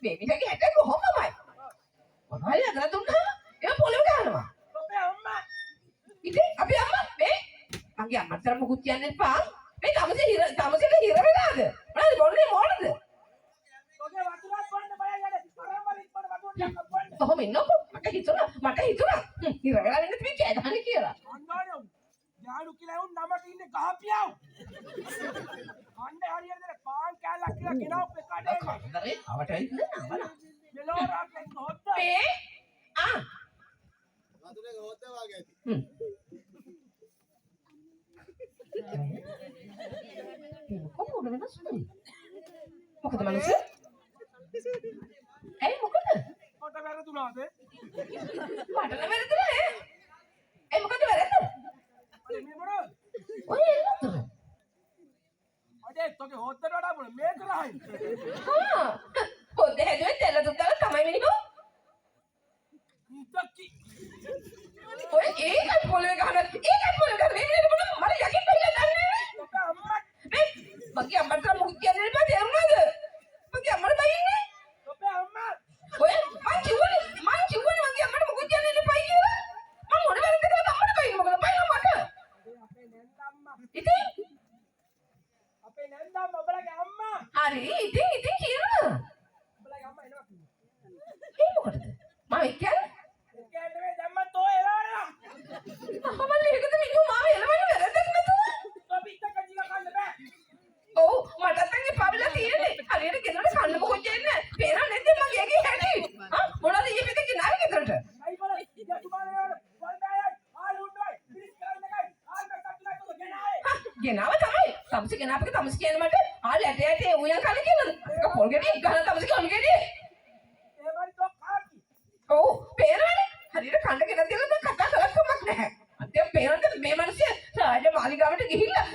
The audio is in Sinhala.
බේබිලගේ හැට කොහොමමයි? මොනවද අදලා දුන්නා? ඒක පොළොව ගන්නවා. ඔබේ අම්මා ඉතින් අපි අම්මා මේ මගේ අම්මට මොකුත් කියන්න එපා. මේ තමසේ හිර වෙලාද? මොනවද බොන්නේ මොනවද? ඔබේ වතුරක් බොන්න බය යන්නේ. අරමල ඉක්මන වතුර ටිකක් බොන්න. කොහොම ඉන්නකො? මට හිතුණා හිර වෙලා ඉන්න තිබි කෑදහන්නේ කියලා. අන්නානේ යාළු කියලා උන් නමට ඉන්නේ ගහපියව. අන්නේ හරියට පාන් කෑල්ලක් කියලා ගෙනව පෙකඩේ. කරේ අවට ඉන්නේ නෑ. මෙලෝරක් එක්ක හොද්ද. මේ වතුරේ හොද්ද වගේ ඇති. කොහොමද වෙනස්නේ? මොකද මනසේ? ඇයි මොකද? කොට වැරදුනාද? මට නම් වැරදුනේ. ඇයි මොකද වැරද්ද? අනේ මේ මොනවද? ඔය එන්නතර. අනේ තෝගේ හොද්දට වඩා මොන මේක රහයි. හා පොඩ්ඩ හැදුවේ තෙල දුක්කල තමයි මිනිහෝ. ඉතකි. ඔය ඒකත් පොළවේ ගහන මේ මිනිහට මොන මට යකින් බැලලා දන්නේ නැහැ. ඔබේ අම්මා මේ මගේ අම්මට මොකද කියන්නේ බෑ තේරුණාද? මගේ අම්මට බයින්නේ. ඔබේ අම්මා ඔය මං කිව්වනේ මගේ අම්මට මොකද කියන්නේ බයි කියලා. මං මොන වැරද්ද කළාද අම්මට බයින්නේ මොකද බයිනවා මට. අපේ නැන්දම්මා ඉතින් අපේ නැන්දම්මා ඔබලගේ අම්මා හරි ඉතින් කියනවා. ඔබලගේ අම්මා එනවා කිව්වා. ඒ මොකටද? මම කියන්නේ ඒකේ නෙවෙයි දැම්ම තෝ එලාලා. අහවල් එකද මිනිහෝ මාව එළවන්නේ වැරද්දක් නැතුව. ඔබ ඉතක ජීව කන්න බෑ. ඔව් මටත් මේ පාවිලා තියෙන්නේ. හරියට ගෙනල්ලා කන්න මොකද කියන්නේ? පේරන්නේ නැද්ද මගේ ඇගේ හැටි? හා මොනවද ඊපෙද කිනාවේ ගෙදරට? අයි බල යතුමානේ වල බල්බයයි ආලුණ්ඩයි පිරිස් කරන එකයි ආල්ම සතුටක් ඔබ ගෙනාවේ. ගෙනාව තමයි. තමසි ගෙනාපක තමසි කියන්නේ මට ඇට උයන් කන කියලාද? ඒක පොල් ගෙඩිය ගන්න තමසි කන ගෙඩිය. ඒ බරි තෝ කාකි. ඔව් පේරන්නේ. හරියට කන්න ගෙනත් දෙලා දැන් කතා කරලා කමක් නැහැ. අන්තිම පේරන්නේ මේ මිනිස්සේ රාජ මාලිගාවට ගිහිල්ලා